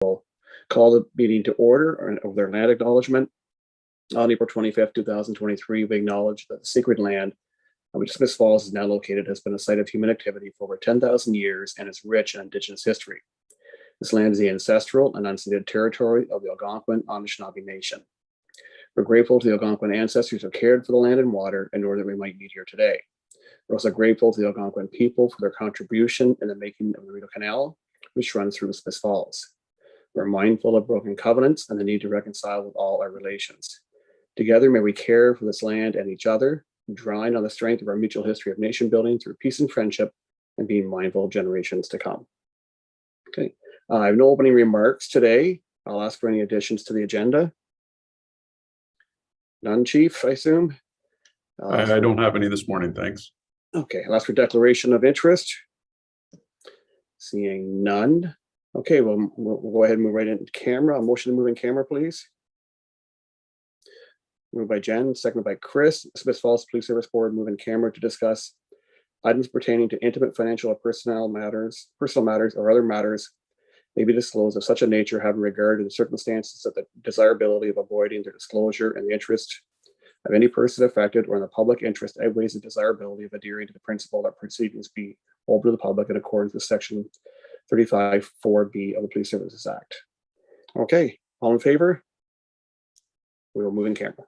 Call the meeting to order of their land acknowledgement. On April 25th, 2023, we acknowledge that the sacred land on which Smith Falls is now located has been a site of human activity for over 10,000 years and is rich in Indigenous history. This land is the ancestral and unceded territory of the Algonquin Anishinaabe Nation. We're grateful to the Algonquin ancestors who cared for the land and water in order that we might meet here today. We're also grateful to the Algonquin people for their contribution in the making of the Rideau Canal, which runs through Smith Falls. We're mindful of broken covenants and the need to reconcile with all our relations. Together, may we care for this land and each other, drawing on the strength of our mutual history of nation building through peace and friendship, and being mindful of generations to come. Okay, I have no opening remarks today. I'll ask for any additions to the agenda. None, Chief, I assume? I don't have any this morning, thanks. Okay, I'll ask for declaration of interest. Seeing none. Okay, well, we'll go ahead and move right into camera. A motion to move in camera, please. Moved by Jen, seconded by Chris. Smith Falls Police Service Board move in camera to discuss items pertaining to intimate financial or personal matters, or other matters may be disclosed of such a nature having regard to the circumstances of the desirability of avoiding their disclosure and the interest of any person affected or in the public interest outweighs the desirability of adhering to the principle that proceedings be open to the public in accordance with Section 35(4)(b) of the Police Services Act. Okay, all in favor? We will move in camera.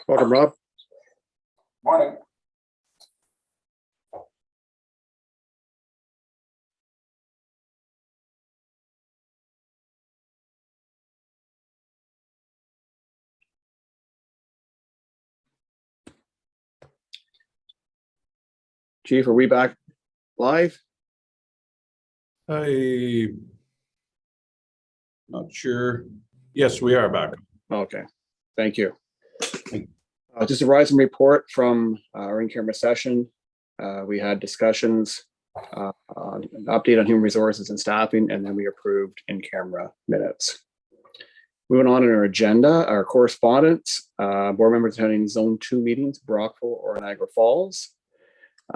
Welcome, Rob. Morning. Chief, are we back live? I'm not sure. Yes, we are back. Okay, thank you. Just a rising report from our in-camera session. We had discussions on an update on human resources and staffing, and then we approved in-camera minutes. Moving on in our agenda, our correspondence, board members attending Zone 2 meetings, Brockville or Niagara Falls.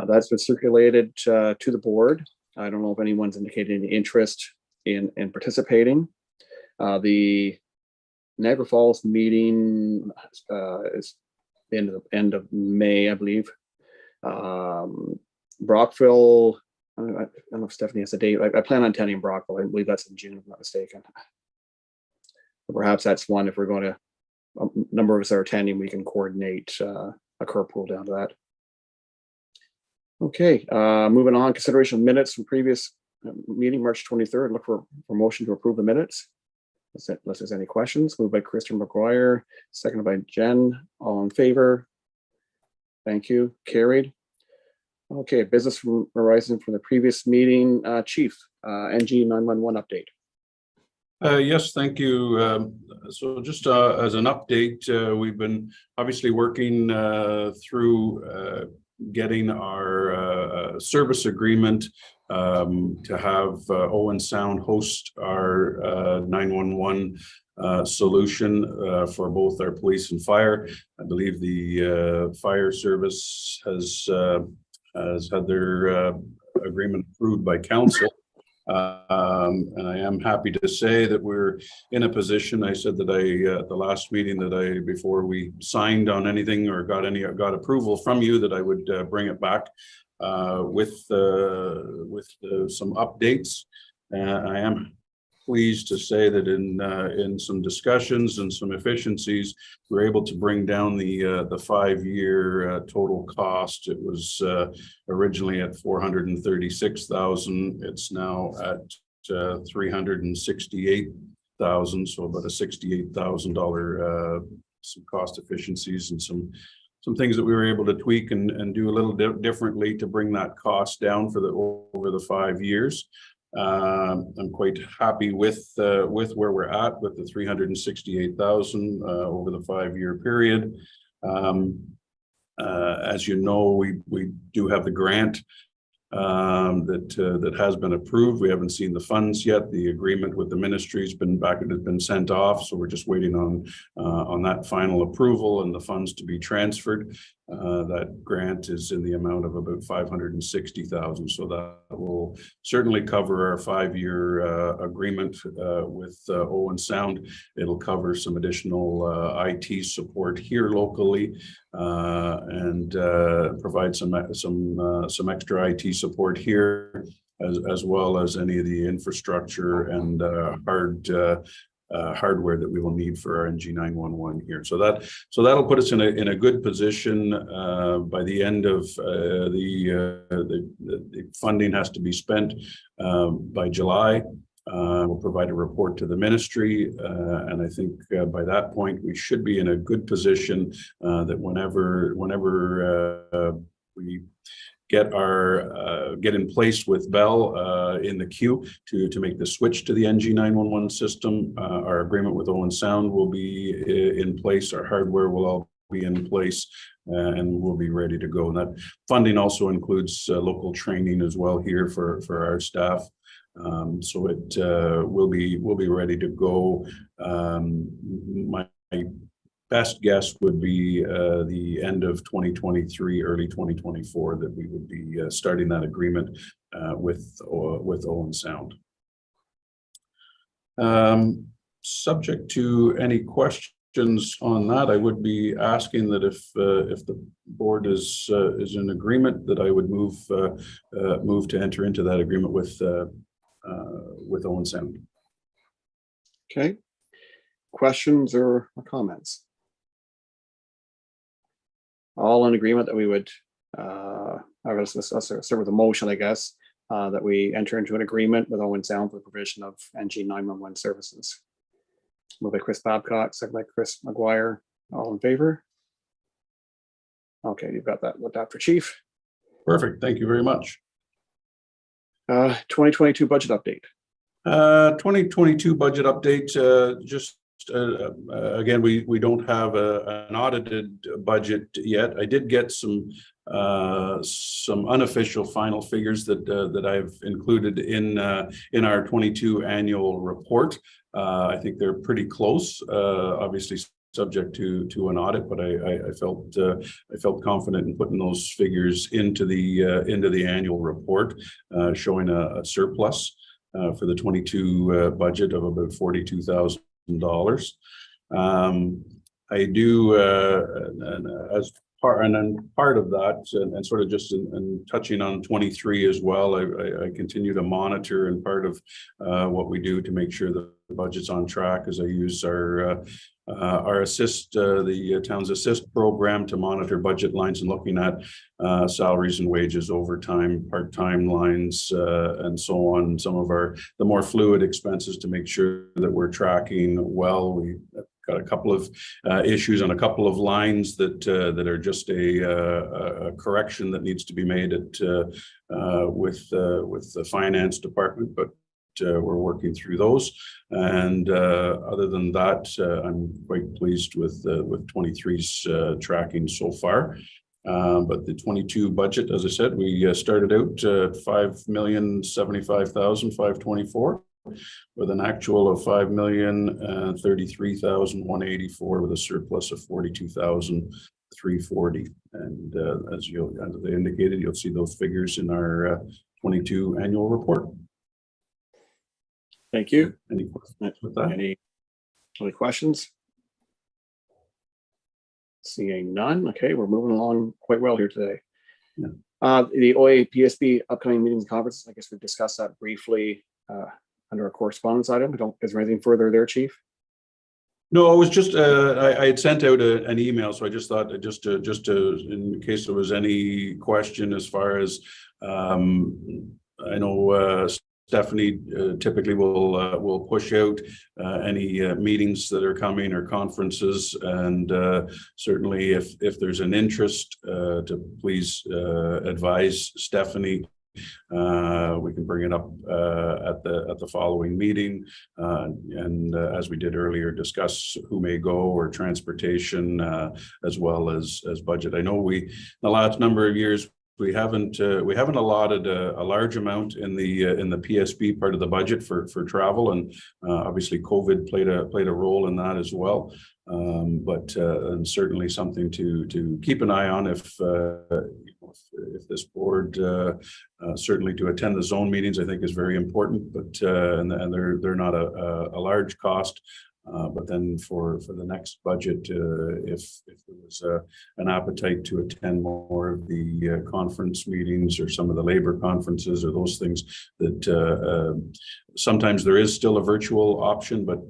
That's been circulated to the board. I don't know if anyone's indicated any interest in participating. The Niagara Falls meeting is end of May, I believe. Brockville, I don't know if Stephanie has a date. I plan on attending Brockville. I believe that's in June, if I'm not mistaken. Perhaps that's one, if we're going to, a number of us are attending, we can coordinate a carpool down to that. Okay, moving on, consideration of minutes from previous meeting, March 23rd. Look for motion to approve the minutes. Unless there's any questions. Moved by Christian McGuire, seconded by Jen. All in favor? Thank you. Carried. Okay, business from arising from the previous meeting. Chief, NG 911 update. Yes, thank you. So just as an update, we've been obviously working through getting our service agreement to have Owen Sound host our 911 solution for both our police and fire. I believe the fire service has had their agreement approved by council. And I am happy to say that we're in a position. I said that at the last meeting that before we signed on anything or got approval from you, that I would bring it back with some updates. I am pleased to say that in some discussions and some efficiencies, we're able to bring down the 5-year total cost. It was originally at $436,000. It's now at $368,000. So about a $68,000 some cost efficiencies and some things that we were able to tweak and do a little differently to bring that cost down for over the 5 years. I'm quite happy with where we're at with the $368,000 over the 5-year period. As you know, we do have the grant that has been approved. We haven't seen the funds yet. The agreement with the ministry has been sent off, so we're just waiting on that final approval and the funds to be transferred. That grant is in the amount of about $560,000, so that will certainly cover our 5-year agreement with Owen Sound. It'll cover some additional IT support here locally and provide some extra IT support here, as well as any of the infrastructure and hardware that we will need for our NG 911 here. So that'll put us in a good position. By the end of the funding has to be spent by July. We'll provide a report to the ministry, and I think by that point we should be in a good position that whenever we get in place with Bell in the queue to make the switch to the NG 911 system. Our agreement with Owen Sound will be in place. Our hardware will all be in place, and we'll be ready to go. And that funding also includes local training as well here for our staff. So it will be ready to go. My best guess would be the end of 2023, early 2024, that we would be starting that agreement with Owen Sound. Subject to any questions on that, I would be asking that if the board is in agreement, that I would move to enter into that agreement with Owen Sound. Okay. Questions or comments? all in agreement that we would, let's start with a motion, I guess, that we enter into an agreement with Owen Sound for the provision of NG 911 services. Moved by Chris Babcock, second by Chris McGuire. All in favor? Okay, you've got that looked at for Chief. Perfect. Thank you very much. 2022 budget update. 2022 budget update. Again, we don't have an audited budget yet. I did get some unofficial final figures that I've included in our 22 annual report. I think they're pretty close. Obviously subject to an audit, but I felt confident in putting those figures into the annual report, showing a surplus for the 22 budget of about $42,000. I do, as part of that, and sort of just in touching on 23 as well, I continue to monitor, and part of what we do to make sure the budget's on track is I use our assist, the town's assist program, to monitor budget lines and looking at salaries and wages, overtime, part-time lines, and so on. Some of the more fluid expenses, to make sure that we're tracking well. We got a couple of issues on a couple of lines that are just a correction that needs to be made with the finance department, but we're working through those. And other than that, I'm quite pleased with 23's tracking so far. But the 22 budget, as I said, we started out at $5,075,524 with an actual of $5,033,184 with a surplus of $42,340. And as they indicated, you'll see those figures in our 22 annual report. Thank you. Any questions with that? Any questions? Seeing none. Okay, we're moving along quite well here today. Yeah. The OA PSB upcoming meetings and conferences, I guess we discussed that briefly under a correspondence item. Is there anything further there, Chief? No, it was just I had sent out an email, so I just thought just to in case there was any question as far as I know Stephanie typically will push out any meetings that are coming or conferences, and certainly if there's an interest, to please advise Stephanie. We can bring it up at the following meeting, and as we did earlier, discuss who may go, or transportation, as well as budget. I know the last number of years we haven't allotted a large amount in the PSB part of the budget for travel, and obviously COVID played a role in that as well. But and certainly something to keep an eye on if this board certainly to attend the zone meetings, I think is very important, but and they're not a large cost. But then for the next budget, if there was an appetite to attend more of the conference meetings or some of the labor conferences or those things, that sometimes there is still a virtual option, but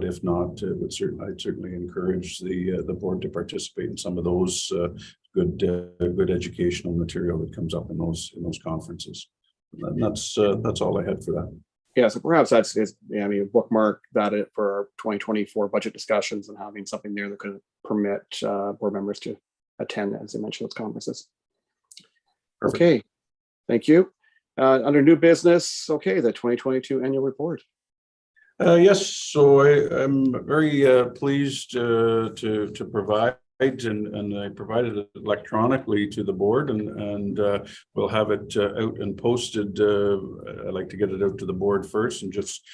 if not, I'd certainly encourage the board to participate in some of those good educational material that comes up in those conferences. And that's all I had for that. Yeah, so perhaps that's bookmark that for our 2024 budget discussions, and having something there that could permit board members to attend, as I mentioned, those conferences. Perfect. Okay, thank you. Under new business, okay, the 2022 annual report. Yes, so I'm very pleased to provide. And I provided it electronically to the board, and we'll have it out and posted. I'd like to get it out to the board first, and just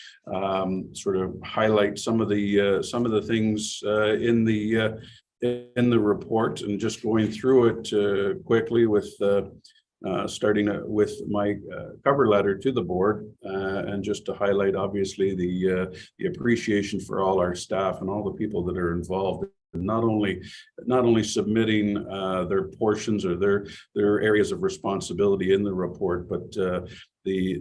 sort of highlight some of the things in the report, and just going through it quickly with starting with my cover letter to the board, and just to highlight obviously the appreciation for all our staff and all the people that are involved. Not only submitting their portions or their areas of responsibility in the report, but the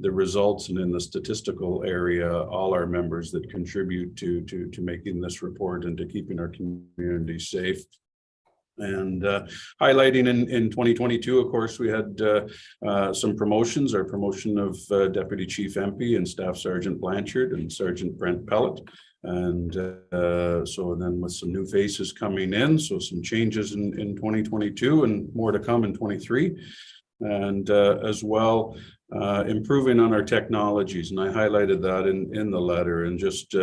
results, and in the statistical area, all our members that contribute to making this report and to keeping our community safe. And highlighting in 2022, of course, we had some promotions. Our promotion of Deputy Chief MP and Staff Sergeant Blanchard and Sergeant Brent Pellet. And so then with some new faces coming in, so some changes in 2022 and more to come in 23. And as well, improving on our technologies. And I highlighted that in the letter. And just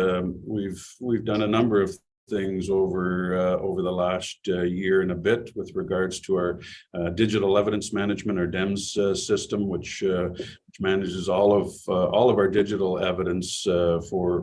we've done a number of things over the last year and a bit with regards to our digital evidence management, our DEMS system, which manages all of our digital evidence for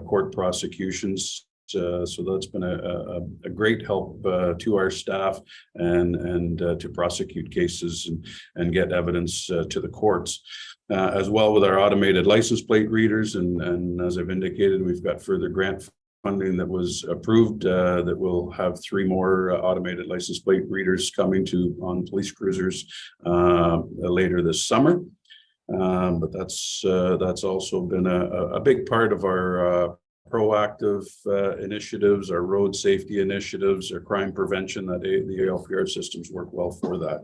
court prosecutions. So that's been a great help to our staff and to prosecute cases and get evidence to the courts. As well with our automated license plate readers, and as I've indicated, we've got further grant funding that was approved that will have 3 more automated license plate readers coming on police cruisers later this summer. But that's also been a big part of our proactive initiatives, our road safety initiatives, our crime prevention, that the ALPR systems work well for that.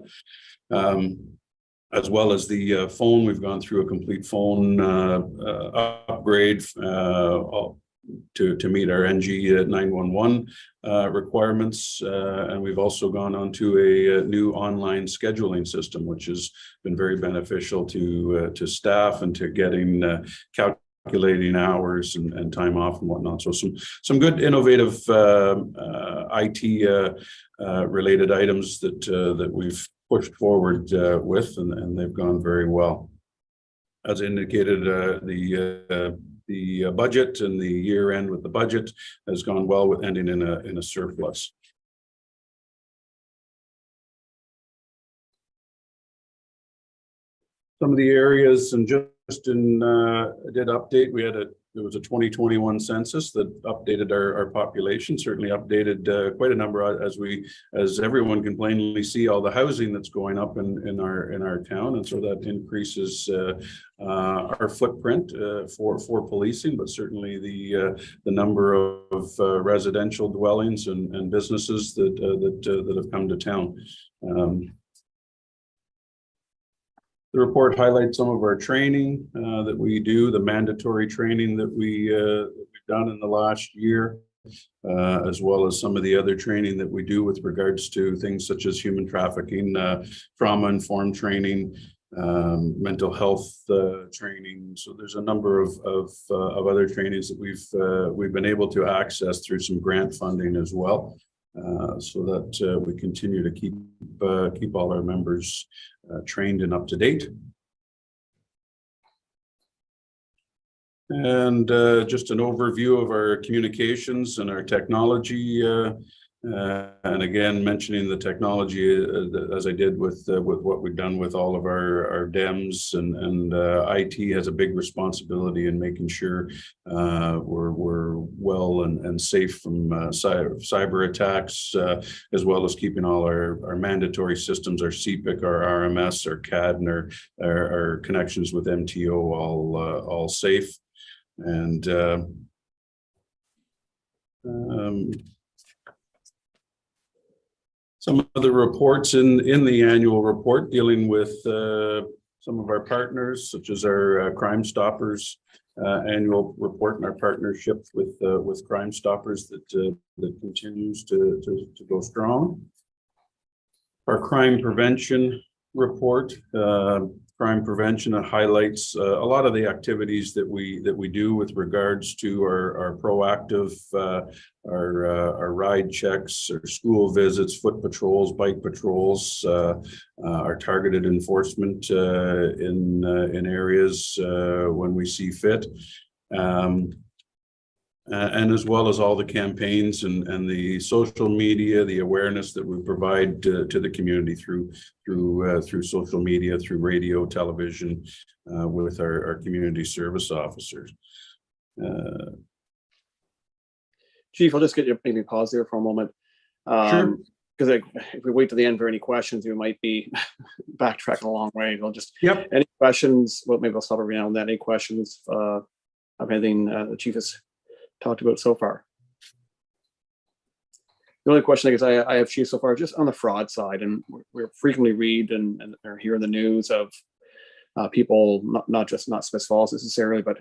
As well as the phone, we've gone through a complete phone upgrade to meet our NG 911 requirements, and we've also gone on to a new online scheduling system, which has been very beneficial to staff and to getting calculating hours and time off and whatnot. So some good innovative IT related items that we've pushed forward with, and they've gone very well. As indicated, the budget and the year end with the budget has gone well, with ending in a surplus. Some of the areas, and just in I did update, there was a 2021 census that updated our population, certainly updated quite a number, as everyone can plainly see all the housing that's going up in our town, and so that increases our footprint for policing, but certainly the number of residential dwellings and businesses that have come to town. The report highlights some of our training that we do, the mandatory training that we've done in the last year, as well as some of the other training that we do with regards to things such as human trafficking, trauma-informed training, mental health training. So there's a number of other trainings that we've been able to access through some grant funding as well. So that we continue to keep all our members trained and up to date. And just an overview of our communications and our technology. And again, mentioning the technology as I did with what we've done with all of our DEMS, and IT has a big responsibility in making sure we're well and safe from cyber attacks, as well as keeping all our mandatory systems, our CPIC, our RMS, our CAD, and our connections with MTO all safe. And some of the reports in the annual report dealing with some of our partners, such as our Crime Stoppers annual report and our partnership with Crime Stoppers that continues to go strong. Our crime prevention report, crime prevention highlights a lot of the activities that we do with regards to our proactive, our ride checks, our school visits, foot patrols, bike patrols, our targeted enforcement in areas when we see fit. And as well as all the campaigns and the social media, the awareness that we provide to the community through social media, through radio, television, with our community service officers. Chief, I'll just get you maybe pause there for a moment. Sure. Because if we wait to the end for any questions, we might be backtracking a long way. We'll just, Yep. Any questions? Well, maybe I'll stop every now and then. Any questions of anything the Chief has talked about so far? The only question I guess I have, Chief, so far, just on the fraud side, and we're frequently read and are hearing the news of people, not Smiths Falls necessarily, but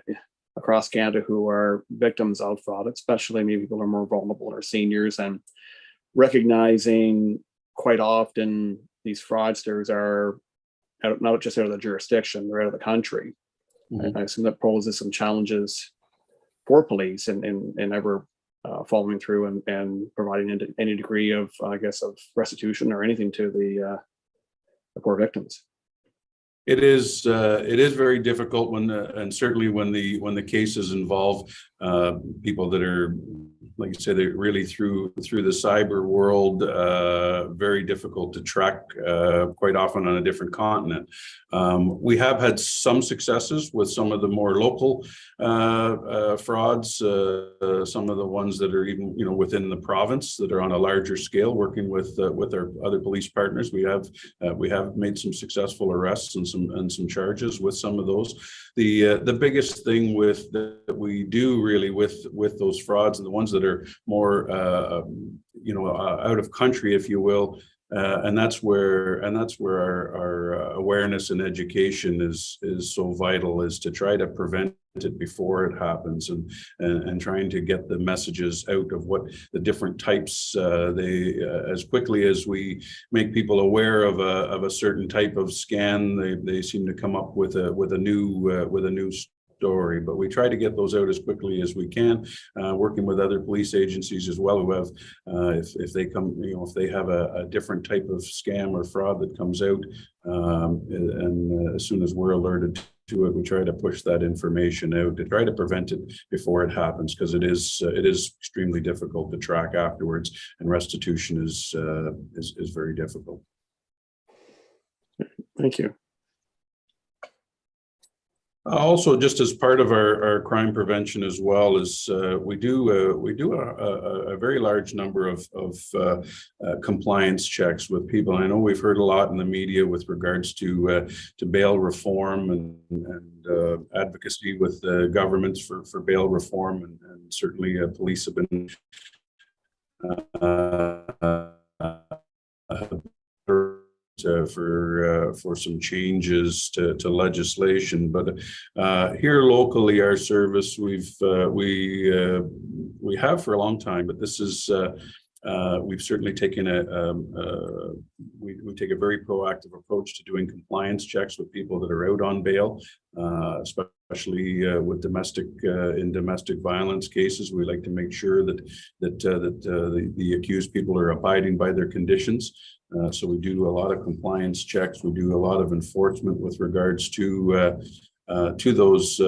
across Canada, who are victims of fraud, especially maybe people who are more vulnerable or seniors, and recognizing quite often these fraudsters are not just out of the jurisdiction, they're out of the country. Mhm. And I assume that poses some challenges for police in ever following through and providing any degree of, I guess, of restitution or anything to the poor victims. It is very difficult when and certainly when the cases involve people that are, like you say, they're really through the cyber world, very difficult to track, quite often on a different continent. We have had some successes with some of the more local frauds, some of the ones that are even within the province that are on a larger scale, working with our other police partners. We have made some successful arrests and some charges with some of those. The biggest thing that we do really with those frauds, and the ones that are more out of country, if you will, and that's where our awareness and education is so vital, is to try to prevent it before it happens, and trying to get the messages out of what the different types, as quickly as we make people aware of a certain type of scan, they seem to come up with a new story. But we try to get those out as quickly as we can, working with other police agencies as well, who have, if they come, if they have a different type of scam or fraud that comes out, and as soon as we're alerted to it, we try to push that information out to try to prevent it before it happens, because it is extremely difficult to track afterwards, and restitution is very difficult. Thank you. Also, just as part of our crime prevention as well, is we do a very large number of compliance checks with people. And I know we've heard a lot in the media with regards to bail reform and advocacy with governments for bail reform, and certainly police have been for some changes to legislation. But here locally, our service, we have for a long time, but this is we've certainly taken we take a very proactive approach to doing compliance checks with people that are out on bail, especially with domestic violence cases. We like to make sure that the accused people are abiding by their conditions. So we do a lot of compliance checks. We do a lot of enforcement with regards to those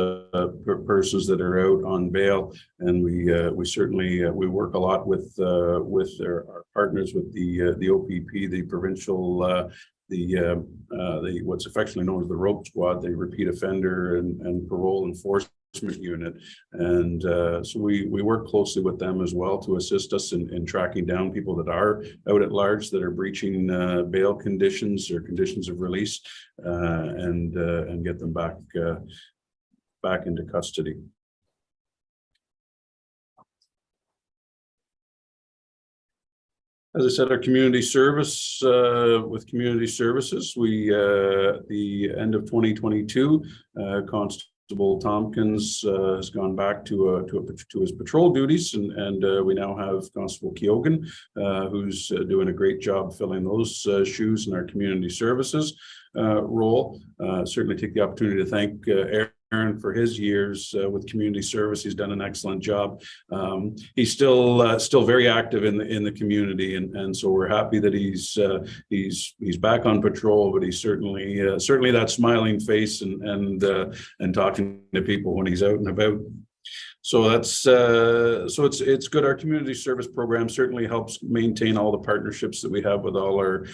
persons that are out on bail, and we certainly we work a lot with our partners, with the OPP, the provincial, the what's affectionately known as the Rope Squad, the Repeat Offender and Parole Enforcement Unit, and so we work closely with them as well to assist us in tracking down people that are out at large, that are breaching bail conditions or conditions of release, and get them back into custody. As I said, our community service, with community services, we the end of 2022, Constable Tompkins has gone back to his patrol duties, and we now have Constable Keoghan, who's doing a great job filling those shoes in our community services role. Certainly take the opportunity to thank Aaron for his years with community service. He's done an excellent job. He's still very active in the community, and so we're happy that he's back on patrol. But he's certainly that smiling face and talking to people when he's out and about. So that's so it's good. Our community service program certainly helps maintain all the partnerships that we have with all our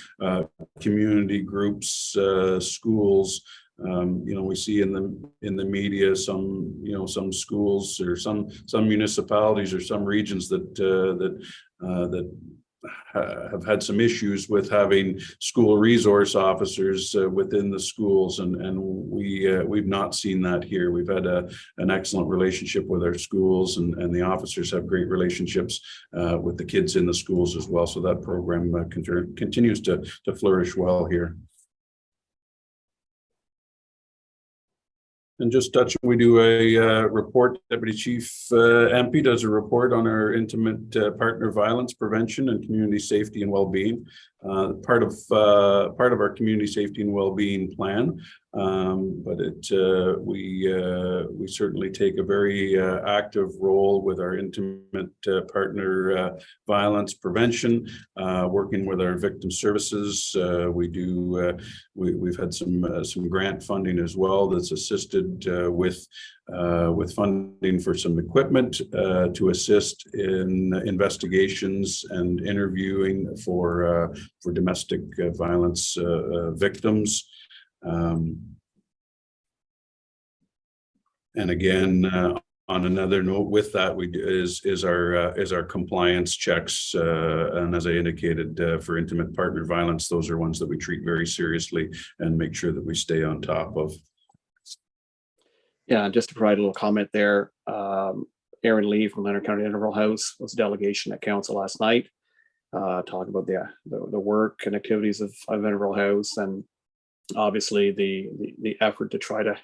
community groups, schools. We see in the media some schools or some municipalities or some regions that have had some issues with having school resource officers within the schools, and we've not seen that here. We've had an excellent relationship with our schools, and the officers have great relationships with the kids in the schools as well. So that program continues to flourish well here. And just touching, we do a report. Deputy Chief MP does a report on our intimate partner violence prevention and community safety and well-being. Part of our community safety and well-being plan, but we certainly take a very active role with our intimate partner violence prevention, working with our victim services. We've had some grant funding as well that's assisted with funding for some equipment to assist in investigations and interviewing for domestic violence victims. And again, on another note, with that, is our compliance checks, and as I indicated, for intimate partner violence, those are ones that we treat very seriously and make sure that we stay on top of. Yeah, just to provide a little comment there, Aaron Lee from Leonard County Integral House was a delegation at council last night, talking about the work and activities of Integral House, and obviously the effort to try to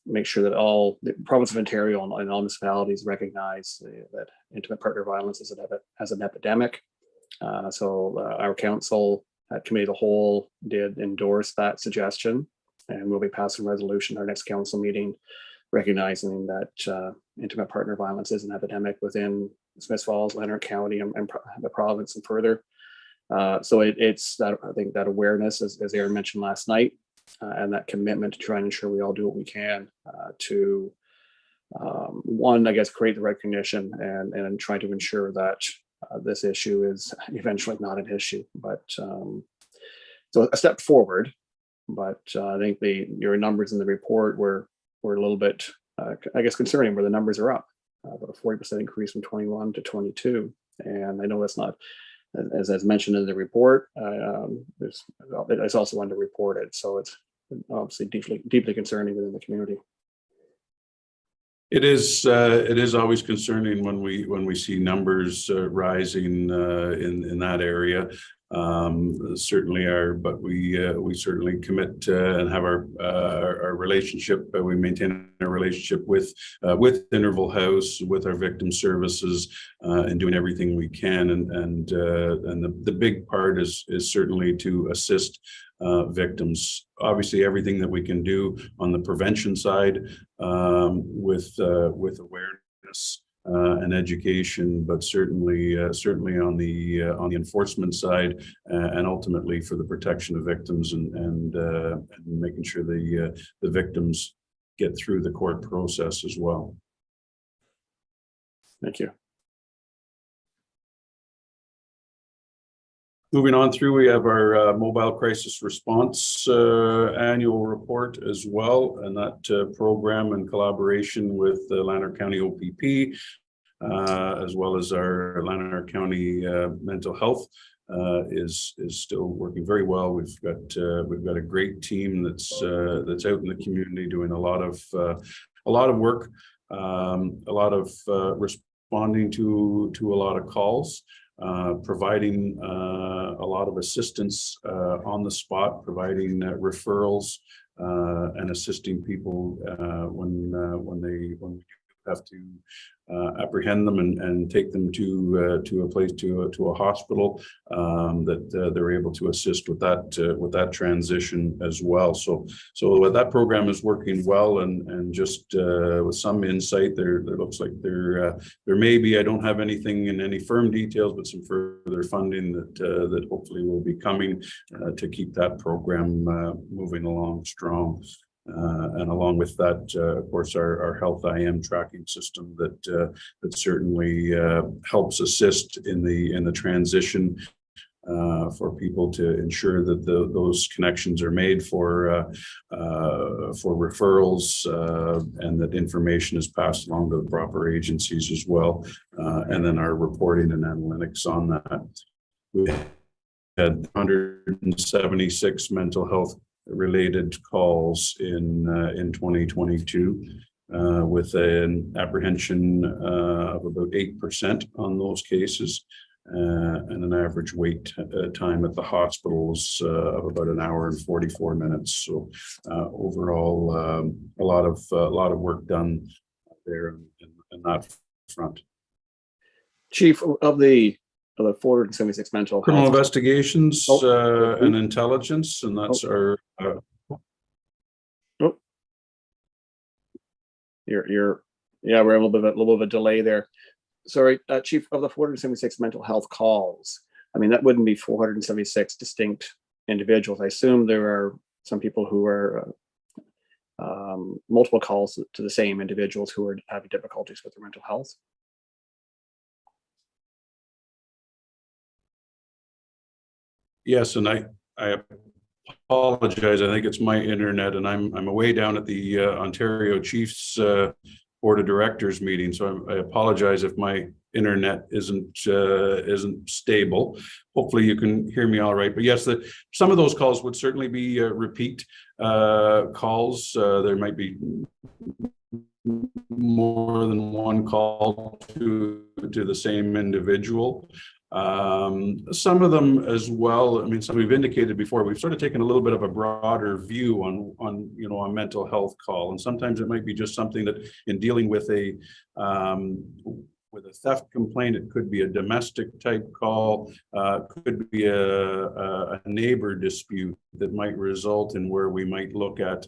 make sure that all the province of Ontario and all municipalities recognize that intimate partner violence is as an epidemic. So our council at Committee of the Whole did endorse that suggestion, and we'll be passing a resolution at our next council meeting recognizing that intimate partner violence is an epidemic within Smiths Falls, Leonard County, and the province and further. So it's that, I think, that awareness, as Aaron mentioned last night, and that commitment to try and ensure we all do what we can to one, I guess, create the recognition and try to ensure that this issue is eventually not an issue. But so a step forward. But I think your numbers in the report were a little bit, I guess, concerning, where the numbers are up, about a 40% increase from 21 to 22. And I know that's not, as mentioned in the report, it's also underreported. So it's obviously deeply concerning within the community. It is always concerning when we see numbers rising in that area. Certainly but we certainly commit and have our relationship. We maintain a relationship with Integral House, with our victim services, and doing everything we can. And the big part is certainly to assist victims. Obviously, everything that we can do on the prevention side with awareness and education, but certainly on the enforcement side, and ultimately for the protection of victims and making sure the victims get through the court process as well. Thank you. Moving on through, we have our mobile crisis response annual report as well, and that program in collaboration with the Lanark County OPP, as well as our Lanark County mental health, is still working very well. We've got a great team that's out in the community doing a lot of work, a lot of responding to a lot of calls. Providing a lot of assistance on the spot, providing referrals and assisting people when we have to apprehend them and take them to a place, to a hospital, that they're able to assist with that transition as well. So that program is working well, and just with some insight, there looks like there may be, I don't have anything in any firm details, but some further funding that hopefully will be coming to keep that program moving along strong. And along with that, of course, our health IM tracking system that certainly helps assist in the transition for people to ensure that those connections are made for referrals, and that information is passed along to the proper agencies as well, and then our reporting and analytics on that. We had 176 mental health related calls in 2022, with an apprehension of about 8% on those cases, and an average wait time at the hospitals of about an hour and 44 minutes. So overall, a lot of work done there in that front. Chief, of the 476 mental Criminal health investigations and intelligence, and that's our. Yeah, we're a little bit of a delay there. Sorry, Chief, of the 476 mental health calls, I mean, that wouldn't be 476 distinct individuals. I assume there are some people who are multiple calls to the same individuals who are having difficulties with their mental health. Yes, and I apologize. I think it's my internet, and I'm away down at the Ontario Chiefs Board of Directors meeting, so I apologize if my internet isn't stable. Hopefully you can hear me all right. But yes, some of those calls would certainly be repeat calls. There might be more than one call to the same individual. Some of them as well. I mean, some we've indicated before, we've sort of taken a little bit of a broader view on a mental health call, and sometimes it might be just something that in dealing with a theft complaint, it could be a domestic type call, could be a neighbor dispute that might result in where we might look at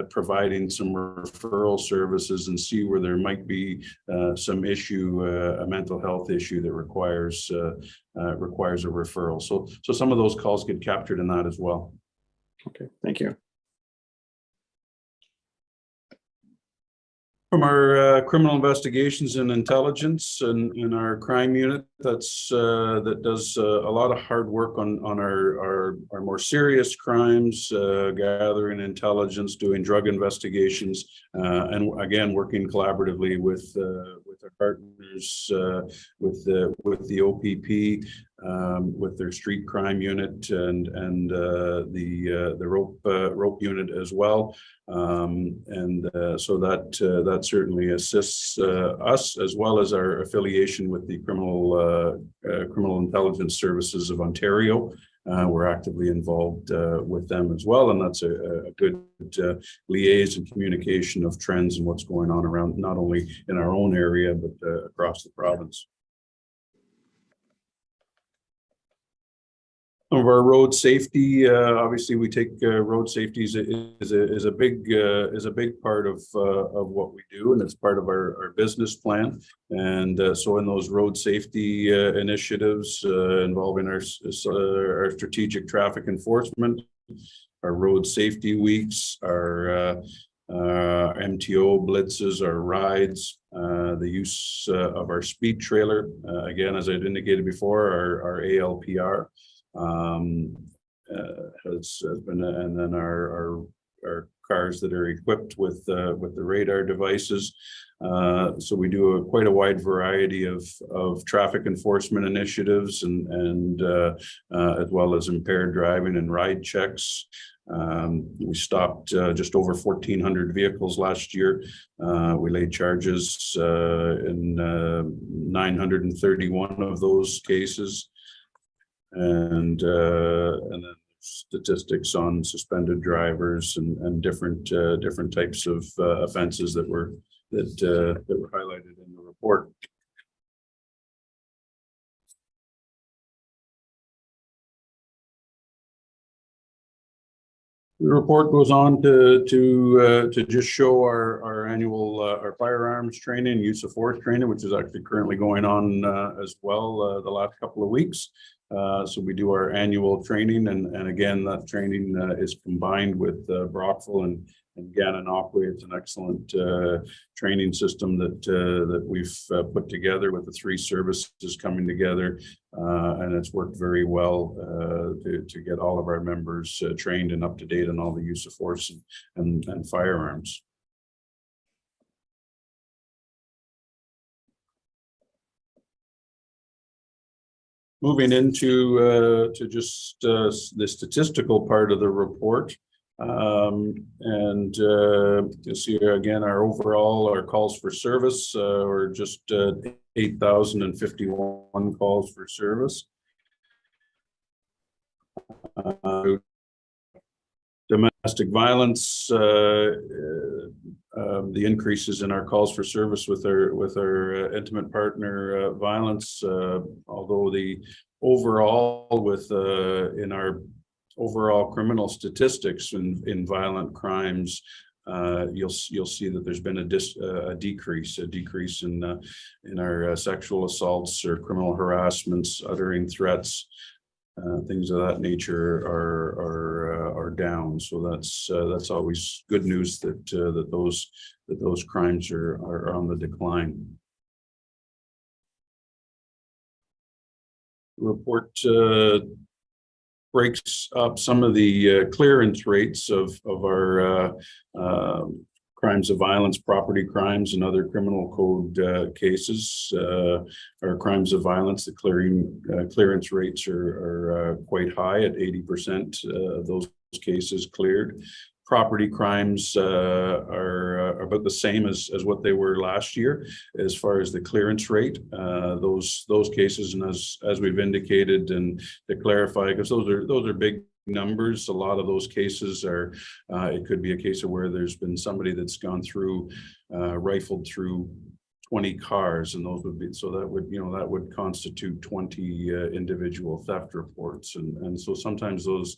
providing some referral services and see where there might be some issue, a mental health issue that requires a referral. So some of those calls get captured in that as well. Okay, thank you. From our criminal investigations and intelligence and in our crime unit, that does a lot of hard work on our more serious crimes, gathering intelligence, doing drug investigations, and again working collaboratively with our partners, with the OPP, with their street crime unit and the rope unit as well. So that certainly assists us, as well as our affiliation with the Criminal Intelligence Services of Ontario. We're actively involved with them as well, and that's a good liaison and communication of trends and what's going on around, not only in our own area, but across the province. Of our road safety, obviously, we take road safety is a big part of what we do, and it's part of our business plan. And so, in those road safety initiatives involving our strategic traffic enforcement, our road safety weeks, our MTO blitzes, our rides, the use of our speed trailer, again, as I'd indicated before, our ALPR. Has been, and then our cars that are equipped with the radar devices. So we do quite a wide variety of traffic enforcement initiatives, and as well as impaired driving and ride checks. We stopped just over 1,400 vehicles last year. We laid charges in 931 of those cases. And then statistics on suspended drivers and different types of offenses that were highlighted in the report. The report goes on to just show our our firearms training, use of force training, which is actually currently going on as well the last couple of weeks. So we do our annual training, and again, that training is combined with Brockville and Gannon Aquay. It's an excellent training system that we've put together with the three services coming together, and it's worked very well to get all of our members trained and up to date on all the use of force and firearms. Moving into to just the statistical part of the report. You'll see here again our calls for service are just 8,051 calls for service. Domestic violence, the increases in our calls for service with our intimate partner violence, although the overall in our overall criminal statistics in violent crimes, you'll see that there's been a decrease in our sexual assaults or criminal harassments, uttering threats, things of that nature are down. So that's always good news that those crimes are on the decline. The report breaks up some of the clearance rates of our crimes of violence, property crimes, and other criminal code cases. Our crimes of violence, the clearance rates are quite high at 80% of those cases cleared. Property crimes are about the same as what they were last year as far as the clearance rate. Those cases, and as we've indicated, and to clarify, because those are big numbers. A lot of those cases are it could be a case of where there's been somebody that's gone through rifled through 20 cars, and those would be, so that would constitute 20 individual theft reports, and so sometimes those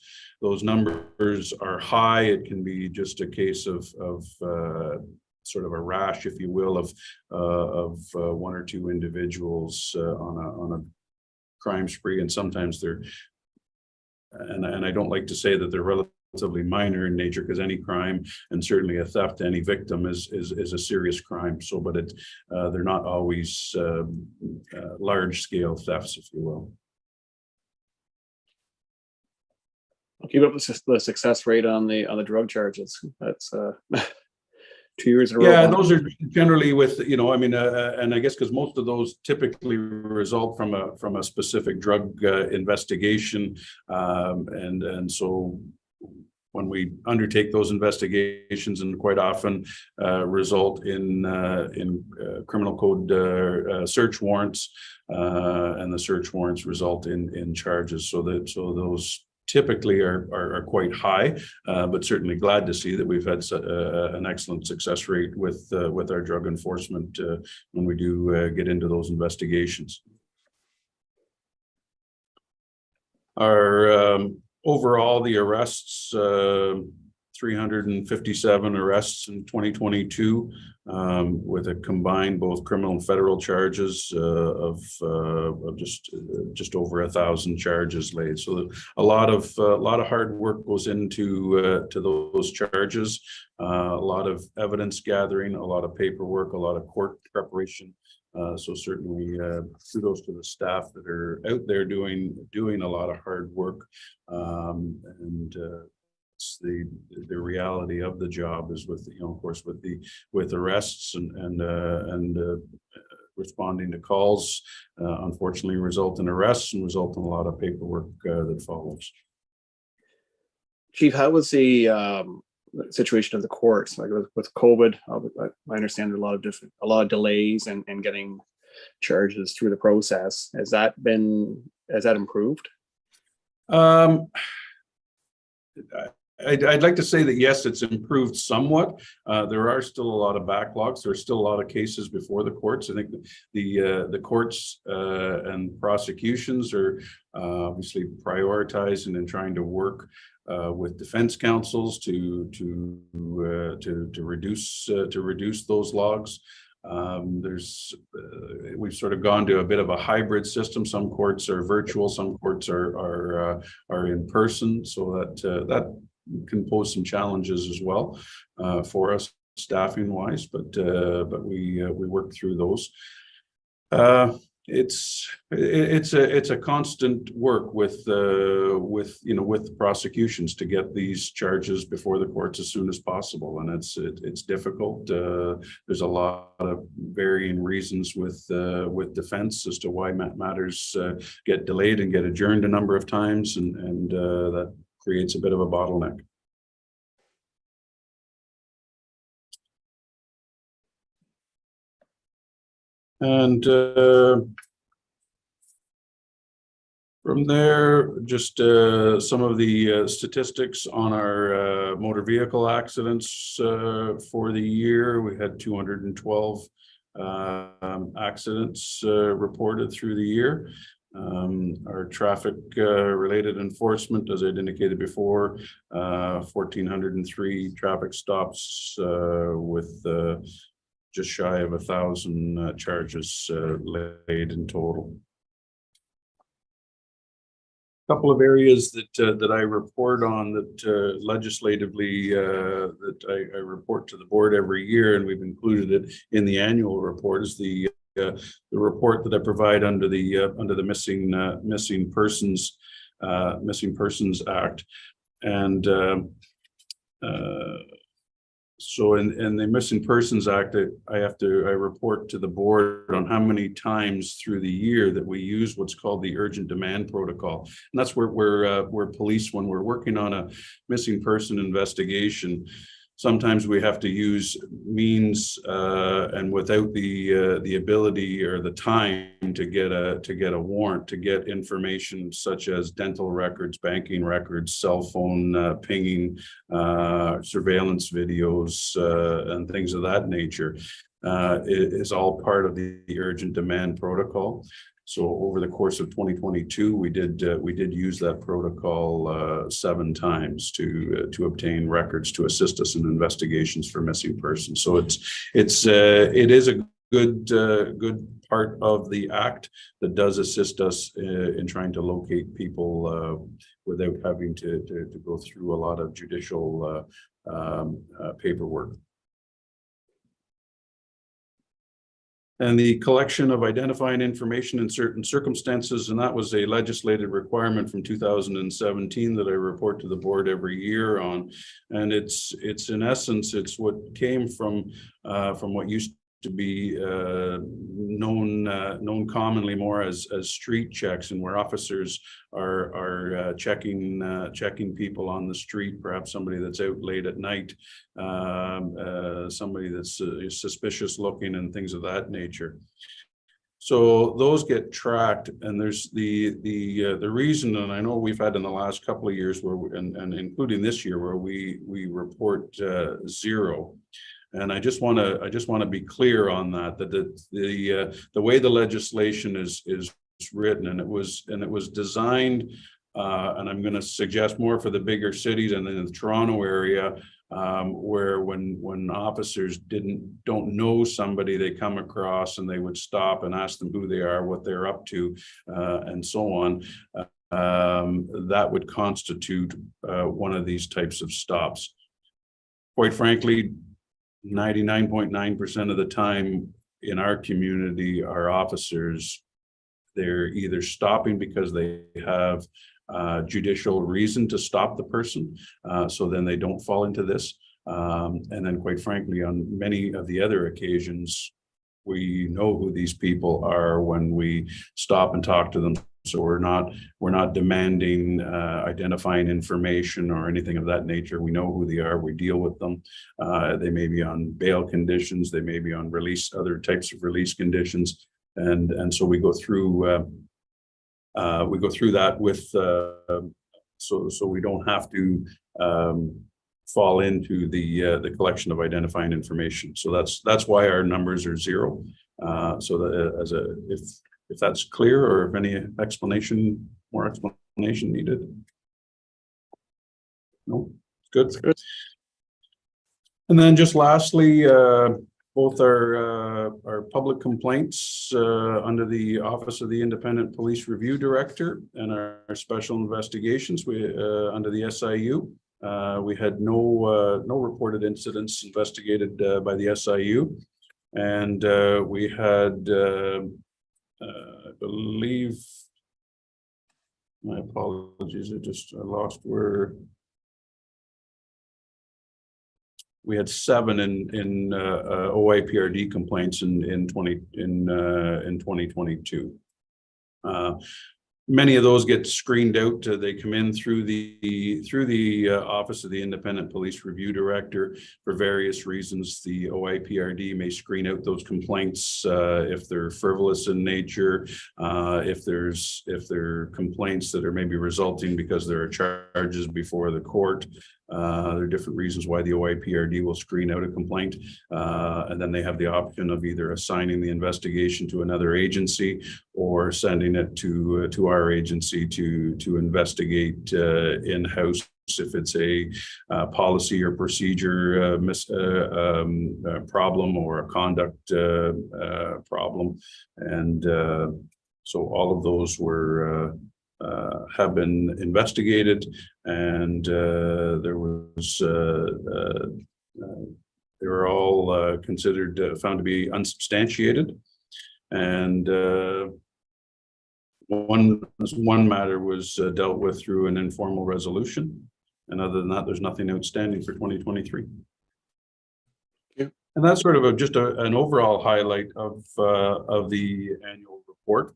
numbers are high. It can be just a case of sort of a rash, if you will, of one or two individuals on a crime spree, and sometimes they're and I don't like to say that they're relatively minor in nature, because any crime, and certainly a theft to any victim, is a serious crime. So, but they're not always large scale thefts, if you will. I'll keep up the success rate on the drug charges. That's 2 years in a row. Yeah, those are generally with, and I guess because most of those typically result from a specific drug investigation, and so when we undertake those investigations, and quite often result in criminal code search warrants, and the search warrants result in charges. So those typically are quite high, but certainly glad to see that we've had an excellent success rate with our drug enforcement when we do get into those investigations. Our overall, the arrests, 357 arrests in 2022, with a combined both criminal and federal charges of just over 1,000 charges laid. So a lot of hard work goes into to those charges. A lot of evidence gathering, a lot of paperwork, a lot of court preparation. So certainly kudos to the staff that are out there doing a lot of hard work, and the reality of the job is with of course with arrests and responding to calls, unfortunately result in arrests and result in a lot of paperwork that follows. Chief, how was the situation of the courts, like with COVID? I understand a lot of delays and getting charges through the process. Has that improved? I'd like to say that, yes, it's improved somewhat. There are still a lot of backlogs. There's still a lot of cases before the courts. I think the courts and prosecutions are obviously prioritizing and trying to work with defense counsels to reduce those logs. We've sort of gone to a bit of a hybrid system. Some courts are virtual, some courts are in person, so that can pose some challenges as well for us staffing wise, but we work through those. It's a constant work with the prosecutions to get these charges before the courts as soon as possible, and it's difficult. There's a lot of varying reasons with defense as to why matters get delayed and get adjourned a number of times, and that creates a bit of a bottleneck. And from there, just some of the statistics on our motor vehicle accidents for the year. We had 212 accidents reported through the year. Our traffic related enforcement, as I'd indicated before, 1,403 traffic stops with just shy of 1,000 charges laid in total. A couple of areas that I report on that legislatively that I report to the board every year, and we've included it in the annual report, is the report that I provide under the Missing Persons Act, and so in the Missing Persons Act, I report to the board on how many times through the year that we use what's called the urgent demand protocol. And that's where police, when we're working on a missing person investigation, sometimes we have to use means and without the ability or the time to get a warrant, to get information such as dental records, banking records, cell phone pinging, surveillance videos, and things of that nature. It is all part of the urgent demand protocol. So over the course of 2022, we did use that protocol 7 times to obtain records to assist us in investigations for missing persons. So it is a good part of the act that does assist us in trying to locate people without having to go through a lot of judicial paperwork. And the collection of identifying information in certain circumstances, and that was a legislative requirement from 2017 that I report to the board every year on. And it's in essence, it's what came from what used to be known commonly more as street checks, and where officers are checking people on the street, perhaps somebody that's out late at night, somebody that's suspicious looking, and things of that nature. So those get tracked, and there's the reason, and I know we've had in the last couple of years where and including this year, where we report 0. And I just want to be clear on that the way the legislation is written, and it was designed, and I'm going to suggest more for the bigger cities and in the Toronto area, where when officers don't know somebody they come across, and they would stop and ask them who they are, what they're up to, and so on. That would constitute one of these types of stops. Quite frankly, 99.9% of the time in our community, our officers, they're either stopping because they have judicial reason to stop the person, so then they don't fall into this. And then quite frankly, on many of the other occasions, we know who these people are when we stop and talk to them. So we're not demanding identifying information or anything of that nature. We know who they are. We deal with them. They may be on bail conditions. They may be on release, other types of release conditions, and so we go through that so we don't have to fall into the collection of identifying information. So that's why our numbers are 0. So that if that's clear, or if any more explanation needed. No, good. Good. And then just lastly, both our public complaints under the Office of the Independent Police Review Director and our special investigations under the SIU. We had no reported incidents investigated by the SIU, and we had, I believe, my apologies, I lost where. We had 7 in OIPRD complaints in 2022. Many of those get screened out. They come in through the Office of the Independent Police Review Director for various reasons. The OIPRD may screen out those complaints if they're frivolous in nature, if they're complaints that are maybe resulting because there are charges before the court. There are different reasons why the OIPRD will screen out a complaint, and then they have the option of either assigning the investigation to another agency or sending it to our agency to investigate in-house if it's a policy or procedure problem or a conduct problem. And so all of those have been investigated, and they were all considered found to be unsubstantiated, and one matter was dealt with through an informal resolution, and other than that, there's nothing outstanding for 2023. Yeah. And that's sort of just an overall highlight of the annual report.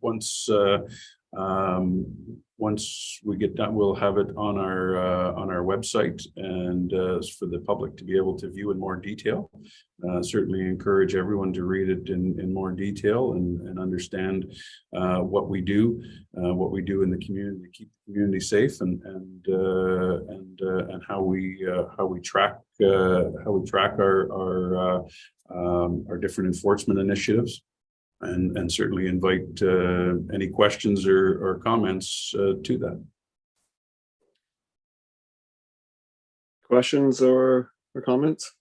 Once we get done, we'll have it on our website, and for the public to be able to view in more detail. Certainly encourage everyone to read it in more detail and understand what we do in the community to keep the community safe, and how we track our different enforcement initiatives. And certainly invite any questions or comments to that. Questions or comments?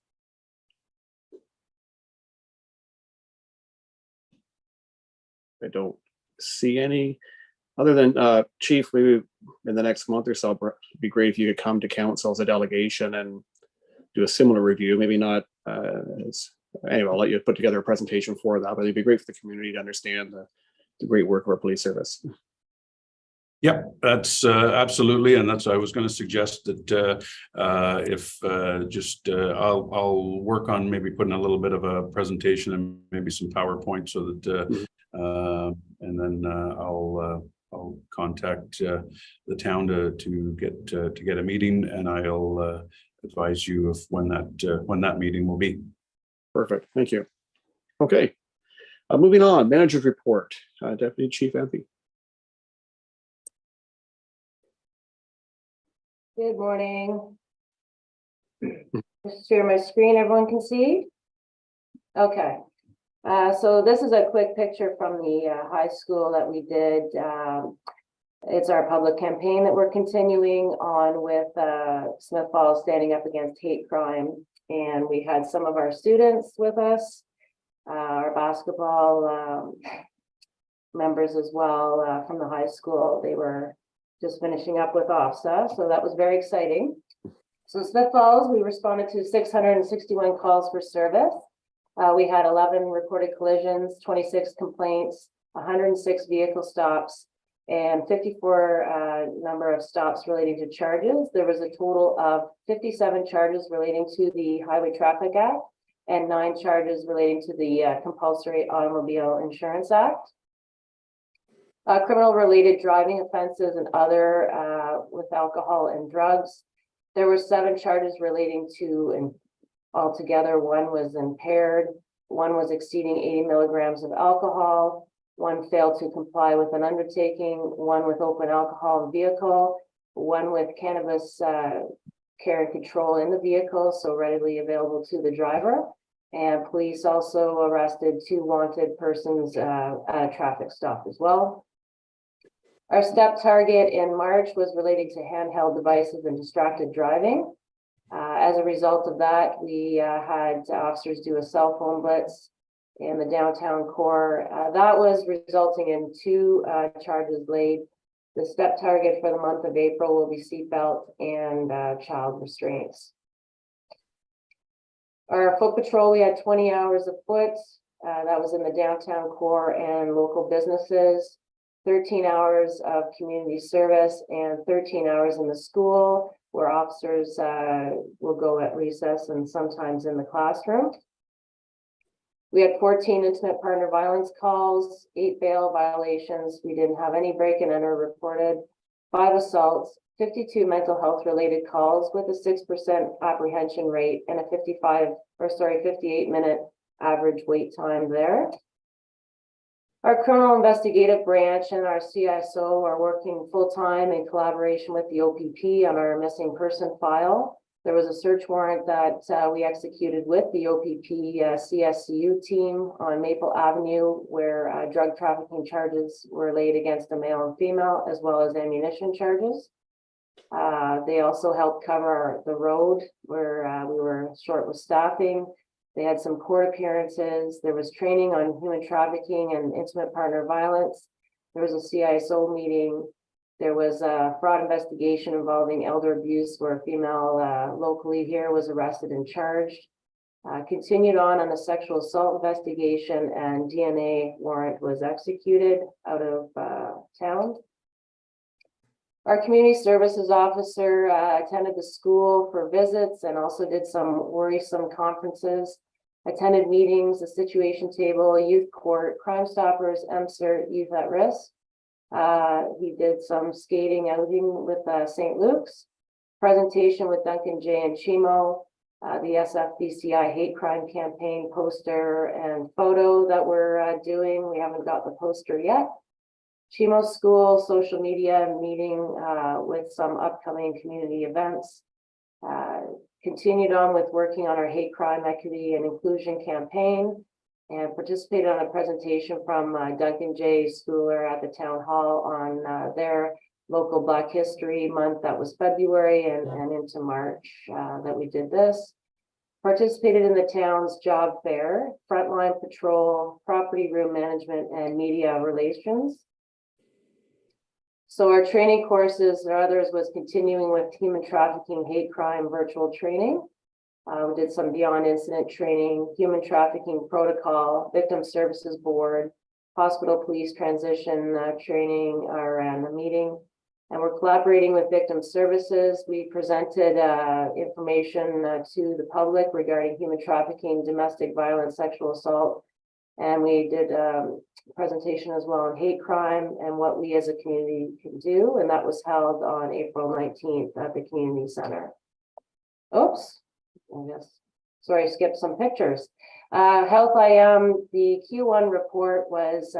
I don't see any. Other than Chief, maybe in the next month or so, it'd be great if you could come to council as a delegation and do a similar review. Maybe not anyway, I'll let you put together a presentation for that, but it'd be great for the community to understand the great work of our police service. Yeah, that's absolutely, and that's I was going to suggest that I'll work on maybe putting a little bit of a presentation and maybe some PowerPoint, so that and then I'll contact the town to get a meeting, and I'll advise you of when that meeting will be. Perfect. Thank you. Okay. Moving on, manager's report. Deputy Chief Anthony. Good morning. Just share my screen, everyone can see. Okay. So this is a quick picture from the high school that we did. It's our public campaign that we're continuing on with Smith Falls Standing Up Against Hate Crime. And we had some of our students with us, our basketball members as well from the high school. They were just finishing up with OFSA, so that was very exciting. So Smith Falls, we responded to 661 calls for service. We had 11 reported collisions, 26 complaints, 106 vehicle stops, and 54 number of stops relating to charges. There was a total of 57 charges relating to the Highway Traffic Act and 9 charges relating to the Compulsory Automobile Insurance Act. Criminal related driving offenses and other with alcohol and drugs. There were 7 charges relating to, and altogether 1 was impaired, 1 was exceeding 80 milligrams of alcohol, 1 failed to comply with an undertaking, 1 with open alcohol in vehicle, one with cannabis care and control in the vehicle, so readily available to the driver. And police also arrested 2 wanted persons at a traffic stop as well. Our step target in March was related to handheld devices and distracted driving. As a result of that, we had officers do a cell phone blitz in the downtown core. That was resulting in 2 charges laid. The step target for the month of April will be seatbelt and child restraints. Our foot patrol, we had 20 hours of foot. That was in the downtown core and local businesses, 13 hours of community service, and 13 hours in the school, where officers will go at recess and sometimes in the classroom. We had 14 intimate partner violence calls, 8 bail violations. We didn't have any break and enter reported, 5 assaults, 52 mental health related calls with a 6% apprehension rate and a 58-minute average wait time there. Our criminal investigative branch and our CSO are working full-time in collaboration with the OPP on our missing person file. There was a search warrant that we executed with the OPP CSCU team on Maple Avenue, where drug trafficking charges were laid against a male and female, as well as ammunition charges. They also helped cover the road where we were short with staffing. They had some court appearances. There was training on human trafficking and intimate partner violence. There was a CISO meeting. There was a fraud investigation involving elder abuse where a female locally here was arrested and charged. Continued on a sexual assault investigation, and DNA warrant was executed out of town. Our community services officer attended the school for visits and also did some worrisome conferences, attended meetings, the situation table, youth court, Crime Stoppers, MCERT, youth at risk. He did some skating outing with St. Luke's, presentation with Duncan J. and Chimo, the SFBCI hate crime campaign poster and photo that we're doing. We haven't got the poster yet. Chimo School social media meeting with some upcoming community events. Continued on with working on our hate crime, equity, and inclusion campaign, and participated on a presentation from Duncan J. Schooler at the town hall on their local Black History Month. That was February and into March that we did this. Participated in the town's job fair, frontline patrol, property room management, and media relations. So our training courses or others was continuing with human trafficking, hate crime, virtual training. We did some beyond incident training, human trafficking protocol, victim services board, hospital police transition training and a meeting. And we're collaborating with victim services. We presented information to the public regarding human trafficking, domestic violence, sexual assault. And we did a presentation as well on hate crime and what we as a community can do. And that was held on April 19th at the community center. Oops, I guess, sorry, I skipped some pictures. Health IM, the Q1 report was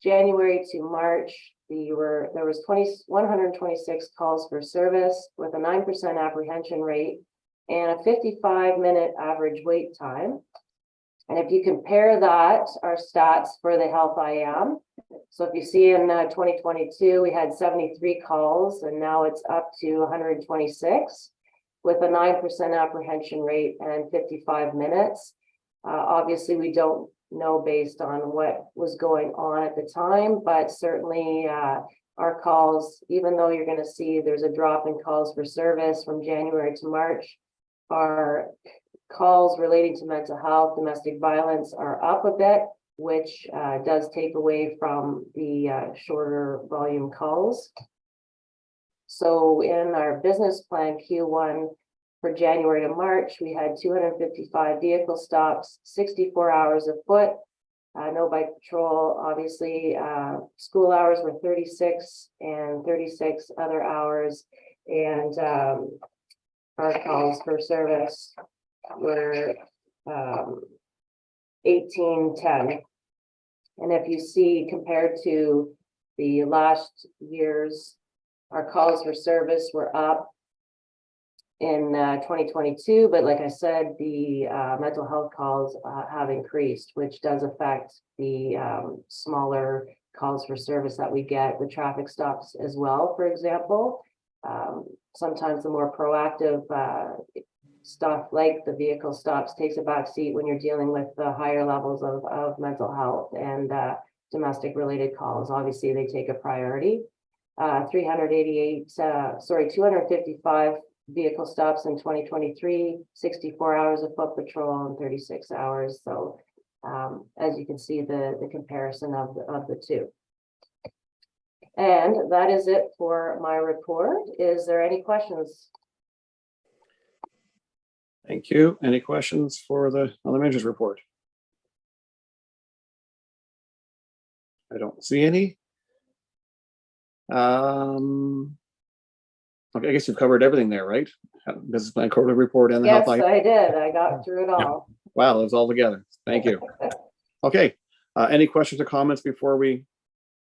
January to March. There was 126 calls for service with a 9% apprehension rate and a 55-minute average wait time. And if you compare that, our stats for the Health IM, so if you see in 2022, we had 73 calls and now it's up to 126 with a 9% apprehension rate and 55 minutes. Obviously, we don't know based on what was going on at the time, but certainly our calls, even though you're going to see there's a drop in calls for service from January to March, our calls relating to mental health, domestic violence are up a bit, which does take away from the shorter volume calls. So in our business plan Q1 for January to March, we had 255 vehicle stops, 64 hours of foot, no bike patrol, obviously. School hours were 36 and 36 other hours. And our calls for service were 1810. And if you see compared to the last year's Our calls for service were up in 2022, but like I said, the mental health calls have increased, which does affect the smaller calls for service that we get, the traffic stops as well, for example. Sometimes the more proactive stuff like the vehicle stops takes a back seat when you're dealing with the higher levels of mental health and domestic related calls. Obviously, they take a priority. 255 vehicle stops in 2023, 64 hours of foot patrol and 36 hours. So as you can see, the comparison of the two. And that is it for my report. Is there any questions? Thank you. Any questions for the manager's report? I don't see any. Okay, I guess you've covered everything there, right? Business plan, quarterly report, and the Yes, health. I did. I got through it all. Wow, it was all together. Thank you. Okay, any questions or comments before we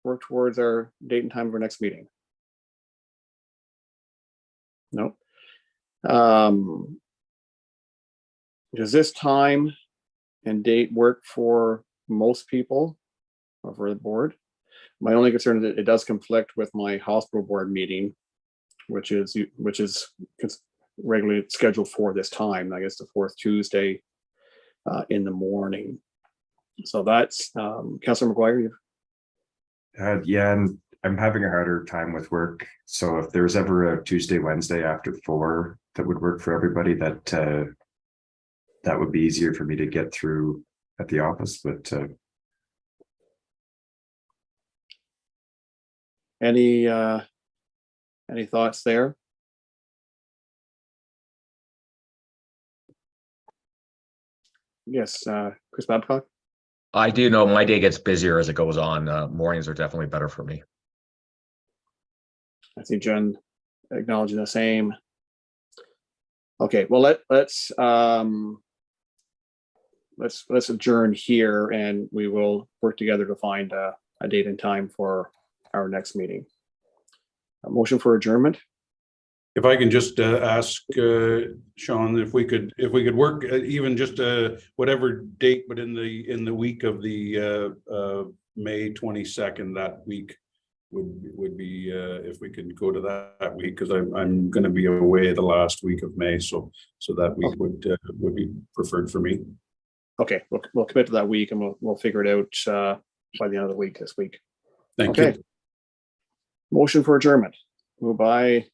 work towards our date and time of our next meeting? No. Does this time and date work for most people or for the board? My only concern is that it does conflict with my hospital board meeting, which is regularly scheduled for this time. I guess the fourth Tuesday in the morning. So that's Councillor McGuire. Yeah, and I'm having a harder time with work. So if there's ever a Tuesday, Wednesday after 4 that would work for everybody, that would be easier for me to get through at the office. But Any thoughts there? Yes, Chris Babcock. I do know my day gets busier as it goes on. Mornings are definitely better for me. I see Jen acknowledging the same. Okay, well let's adjourn here, and we will work together to find a date and time for our next meeting. A motion for adjournment. If I can just ask Sean if we could work even just whatever date, but in the week of the May 22nd, that week would be if we could go to that week, because I'm going to be away the last week of May, so that week would be preferred for me. Okay, we'll commit to that week, and we'll figure it out by the end of the week this week. Thank Okay. you. Motion for adjournment. Moved by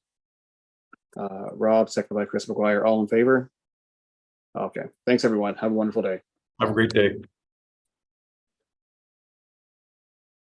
Rob, seconded by Chris McGuire. All in favor? Okay. Thanks, everyone. Have a wonderful day. Have a great day.